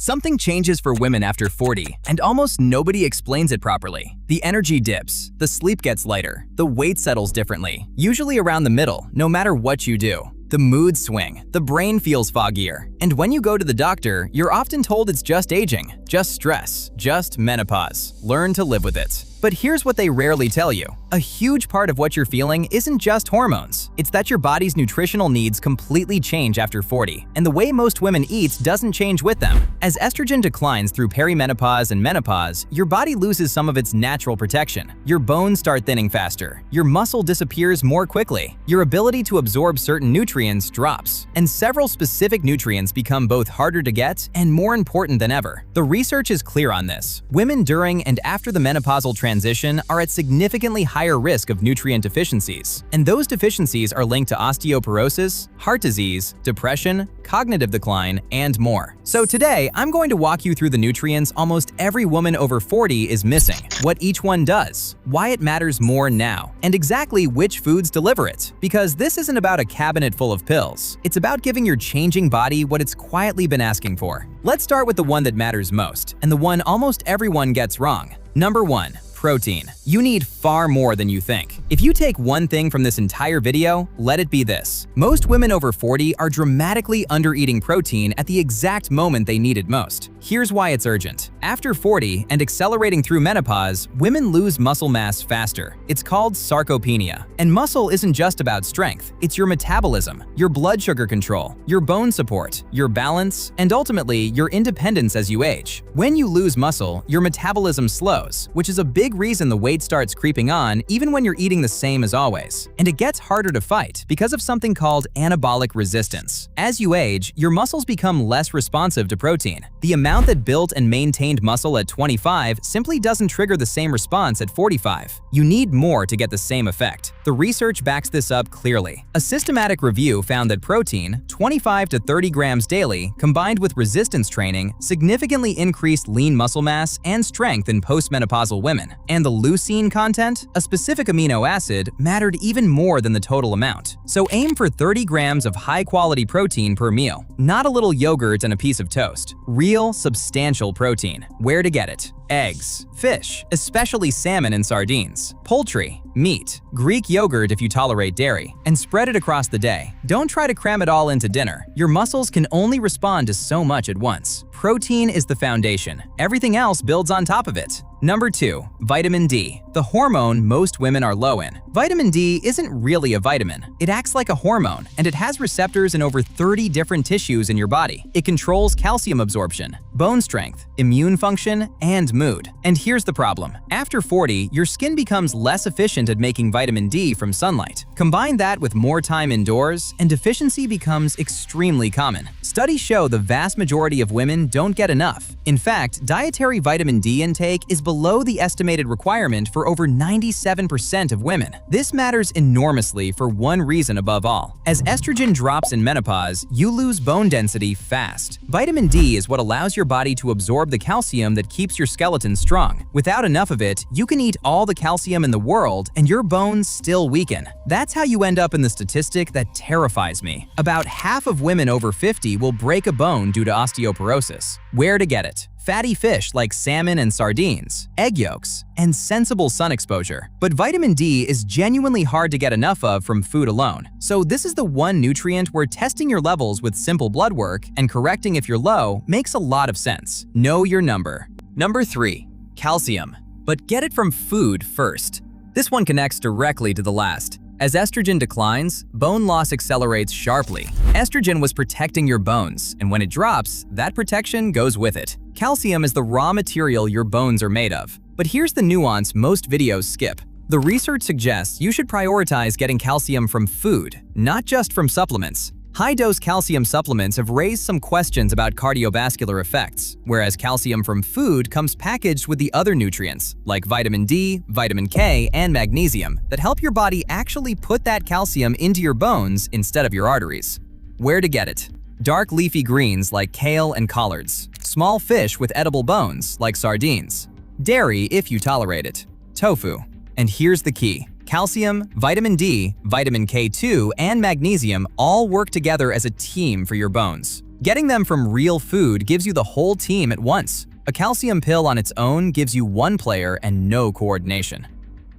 Something changes for women after 40, and almost nobody explains it properly. The energy dips, the sleep gets lighter, the weight settles differently, usually around the middle, no matter what you do. The moods swing, the brain feels foggier, and when you go to the doctor, you're often told it's just aging, just stress, just menopause. Learn to live with it. But here's what they rarely tell you. A huge part of what you're feeling isn't just hormones. It's that your body's nutritional needs completely change after 40, and the way most women eat doesn't change with them. As estrogen declines through perimenopause and menopause, your body loses some of its natural protection. Your bones start thinning faster, your muscle disappears more quickly, your ability to absorb certain nutrients drops, and several specific nutrients become both harder to get and more important than ever. The research is clear on this. Women during and after the menopausal transition are at significantly higher risk of nutrient deficiencies, and those deficiencies are linked to osteoporosis, heart disease, depression, cognitive decline, and more. So today, I'm going to walk you through the nutrients almost every woman over 40 is missing, what each one does, why it matters more now, and exactly which foods deliver it. Because this isn't about a cabinet full of pills, it's about giving your changing body what it's quietly been asking for. Let's start with the one that matters most, and the one almost everyone gets wrong. Number 1. Protein. You need far more than you think. If you take one thing from this entire video, let it be this. Most women over 40 are dramatically under-eating protein at the exact moment they need it most. Here's why it's urgent. After 40 and accelerating through menopause, women lose muscle mass faster. It's called sarcopenia. And muscle isn't just about strength. It's your metabolism, your blood sugar control, your bone support, your balance, and ultimately your independence as you age. When you lose muscle, your metabolism slows, which is a big reason the weight starts creeping on even when you're eating the same as always. And it gets harder to fight because of something called anabolic resistance. As you age, your muscles become less responsive to protein. The amount that built and maintained muscle at 25 simply doesn't trigger the same response at 45. You need more to get the same effect. The research backs this up clearly. A systematic review found that protein, 25 to 30 grams daily, combined with resistance training, significantly increased lean muscle mass and strength in postmenopausal women. And the leucine content, a specific amino acid, mattered even more than the total amount. So aim for 30 grams of high-quality protein per meal, not a little yogurt and a piece of toast. Real, substantial protein. Where to get it? Eggs, fish, especially salmon and sardines, poultry, meat, Greek yogurt if you tolerate dairy, and spread it across the day. Don't try to cram it all into dinner. Your muscles can only respond to so much at once. Protein is the foundation. Everything else builds on top of it. Number 2. Vitamin D, the hormone most women are low in. Vitamin D isn't really a vitamin. It acts like a hormone, and it has receptors in over 30 different tissues in your body. It controls calcium absorption, bone strength, immune function, and mood. And here's the problem. After 40, your skin becomes less efficient at making vitamin D from sunlight. Combine that with more time indoors, and deficiency becomes extremely common. Studies show the vast majority of women don't get enough. In fact, dietary vitamin D intake is below the estimated requirement for over 97% of women. This matters enormously for one reason above all. As estrogen drops in menopause, you lose bone density fast. Vitamin D is what allows your body to absorb the calcium that keeps your skeleton strong. Without enough of it, you can eat all the calcium in the world and your bones still weaken. That's how you end up in the statistic that terrifies me. About half of women over 50 will break a bone due to osteoporosis. Where to get it? Fatty fish like salmon and sardines, egg yolks, and sensible sun exposure. But vitamin D is genuinely hard to get enough of from food alone. So this is the one nutrient where testing your levels with simple blood work and correcting if you're low makes a lot of sense. Know your number. Number 3. Calcium. But get it from food first. This one connects directly to the last. As estrogen declines, bone loss accelerates sharply. Estrogen was protecting your bones, and when it drops, that protection goes with it. Calcium is the raw material your bones are made of. But here's the nuance most videos skip. The research suggests you should prioritize getting calcium from food, not just from supplements. High-dose calcium supplements have raised some questions about cardiovascular effects, whereas calcium from food comes packaged with the other nutrients, like vitamin D, vitamin K, and magnesium, that help your body actually put that calcium into your bones instead of your arteries. Where to get it? Dark leafy greens like kale and collards, small fish with edible bones like sardines, dairy if you tolerate it, tofu. And here's the key. Calcium, vitamin D, vitamin K2, and magnesium all work together as a team for your bones. Getting them from real food gives you the whole team at once. A calcium pill on its own gives you one player and no coordination.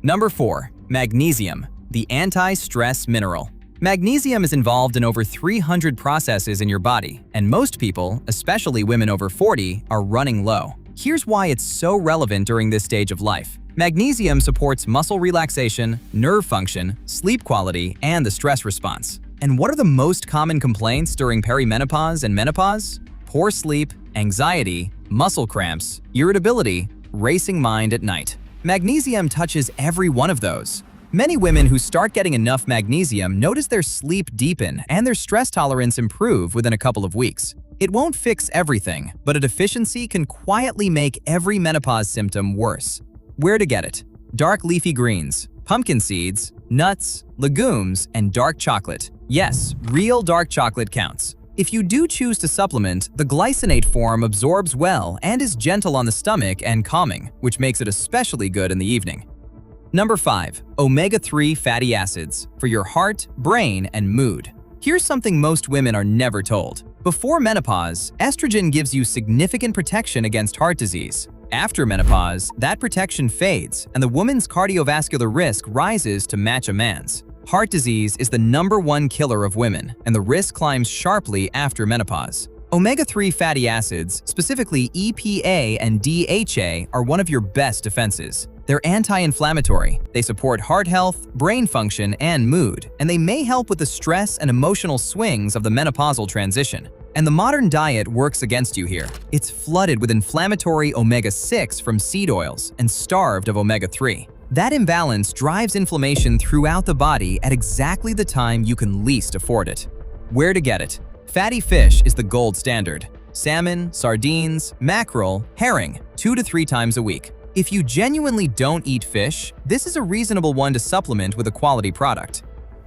Number 4. Magnesium, the anti-stress mineral. Magnesium is involved in over 300 processes in your body, and most people, especially women over 40, are running low. Here's why it's so relevant during this stage of life. Magnesium supports muscle relaxation, nerve function, sleep quality, and the stress response. And what are the most common complaints during perimenopause and menopause? Poor sleep, anxiety, muscle cramps, irritability, racing mind at night. Magnesium touches every one of those. Many women who start getting enough magnesium notice their sleep deepen and their stress tolerance improve within a couple of weeks. It won't fix everything, but a deficiency can quietly make every menopause symptom worse. Where to get it? Dark leafy greens, pumpkin seeds, nuts, legumes, and dark chocolate. Yes, real dark chocolate counts. If you do choose to supplement, the glycinate form absorbs well and is gentle on the stomach and calming, which makes it especially good in the evening. Number 5. Omega-3 fatty acids for your heart, brain, and mood. Here's something most women are never told. Before menopause, estrogen gives you significant protection against heart disease. After menopause, that protection fades, and the woman's cardiovascular risk rises to match a man's. Heart disease is the #1 killer of women, and the risk climbs sharply after menopause. Omega-3 fatty acids, specifically EPA and DHA, are one of your best defenses. They're anti-inflammatory, they support heart health, brain function, and mood, and they may help with the stress and emotional swings of the menopausal transition. And the modern diet works against you here. It's flooded with inflammatory omega-6 from seed oils and starved of omega-3. That imbalance drives inflammation throughout the body at exactly the time you can least afford it. Where to get it? Fatty fish is the gold standard. Salmon, sardines, mackerel, herring, 2 to 3 times a week. If you genuinely don't eat fish, this is a reasonable one to supplement with a quality product.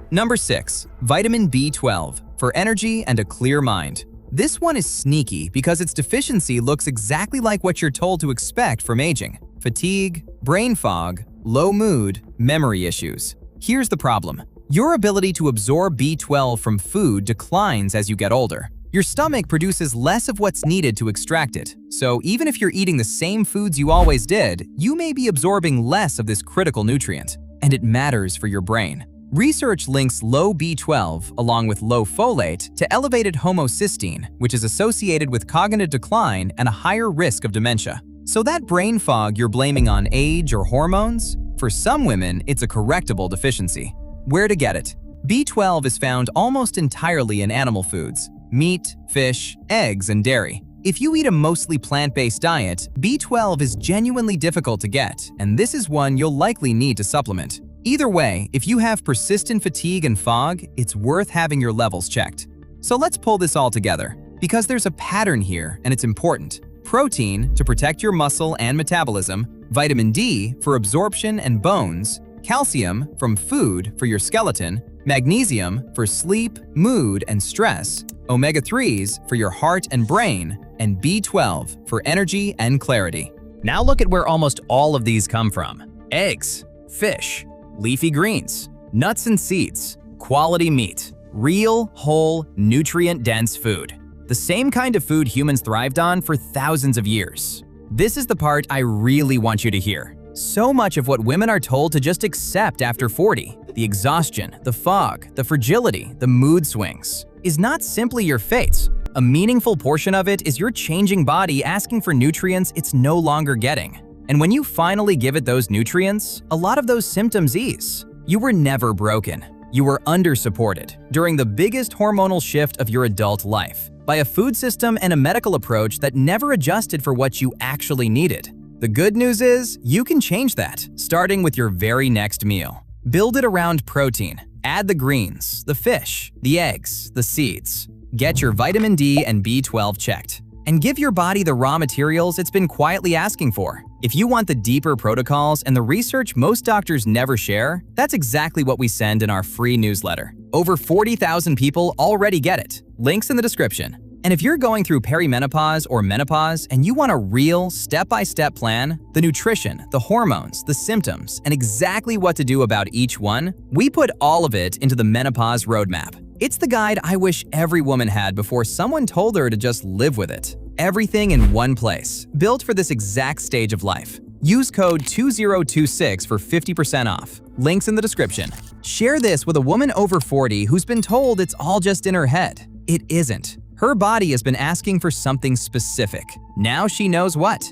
Number 6. Vitamin B12 for energy and a clear mind. This one is sneaky because its deficiency looks exactly like what you're told to expect from aging. Fatigue, brain fog, low mood, memory issues. Here's the problem. Your ability to absorb B12 from food declines as you get older. Your stomach produces less of what's needed to extract it. So even if you're eating the same foods you always did, you may be absorbing less of this critical nutrient. And it matters for your brain. Research links low B12, along with low folate, to elevated homocysteine, which is associated with cognitive decline and a higher risk of dementia. So that brain fog you're blaming on age or hormones? For some women, it's a correctable deficiency. Where to get it? B12 is found almost entirely in animal foods: meat, fish, eggs, and dairy. If you eat a mostly plant-based diet, B12 is genuinely difficult to get, and this is one you'll likely need to supplement. Either way, if you have persistent fatigue and fog, it's worth having your levels checked. So let's pull this all together, because there's a pattern here and it's important. Protein to protect your muscle and metabolism, vitamin D for absorption and bones, calcium from food for your skeleton, magnesium for sleep, mood, and stress, omega-3s for your heart and brain, and B12 for energy and clarity. Now look at where almost all of these come from. Eggs, fish, leafy greens, nuts and seeds, quality meat, real, whole, nutrient-dense food. The same kind of food humans thrived on for thousands of years. This is the part I really want you to hear. So much of what women are told to just accept after 40, the exhaustion, the fog, the fragility, the mood swings, is not simply your fate. A meaningful portion of it is your changing body asking for nutrients it's no longer getting. And when you finally give it those nutrients, a lot of those symptoms ease. You were never broken. You were under-supported during the biggest hormonal shift of your adult life by a food system and a medical approach that never adjusted for what you actually needed. The good news is, you can change that, starting with your very next meal. Build it around protein. Add the greens, the fish, the eggs, the seeds. Get your vitamin D and B12 checked. And give your body the raw materials it's been quietly asking for. If you want the deeper protocols and the research most doctors never share, that's exactly what we send in our free newsletter. Over 40,000 people already get it. Links in the description. And if you're going through perimenopause or menopause and you want a real step-by-step plan, the nutrition, the hormones, the symptoms, and exactly what to do about each one, we put all of it into the Menopause Roadmap. It's the guide I wish every woman had before someone told her to just live with it. Everything in one place, built for this exact stage of life. Use code 2026 for 50% off. Links in the description. Share this with a woman over 40 who's been told it's all just in her head. It isn't. Her body has been asking for something specific. Now she knows what.